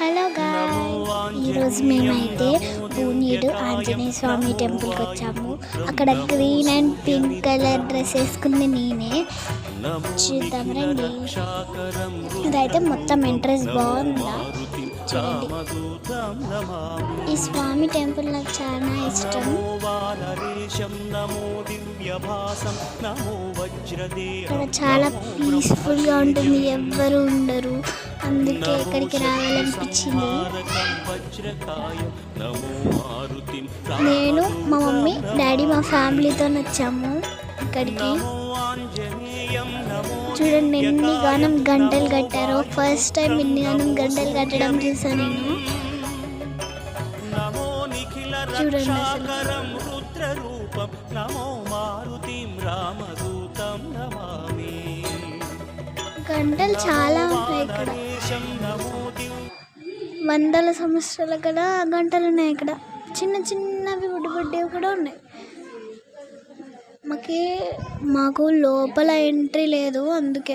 Hello guys, ఈరోజు మేమైతే పూనీడు ఆంజనేయ స్వామి టెంపుల్కి వచ్చాము. అక్కడ green and pink colour dress వేసుకుంది నేనే. చూద్దాం రండి. ఇదైతే మొత్తం ఎంట్రెన్స్ బాగుందా చూడండి. ఈ స్వామి టెంపుల్ నాకు చాలా ఇష్టం. ఇక్కడ చాలా పీస్ఫుల్గా ఉంటుంది, ఎవ్వరు ఉండరు, అందుకే ఇక్కడికి రావాలనిపించింది. నేను, మా మమ్మీ, డాడీ, మా ఫ్యామిలీతో వచ్చాము ఇక్కడికి. చూడండి ఎన్ని గానం గంటలు కట్టారో. ఫస్ట్ టైం ఇన్ని గానం గంటలు కట్టడం చూసాను నేను. చూడండి గంటలు చాలా ఉన్నాయి ఇక్కడ. వందల సంవత్సరాల కదా గంటలు ఉన్నాయి ఇక్కడ. చిన్న చిన్నవి బుడ్డవి కూడా ఉన్నాయి. మాకు లోపల ఎంట్రీ లేదు, అందుకే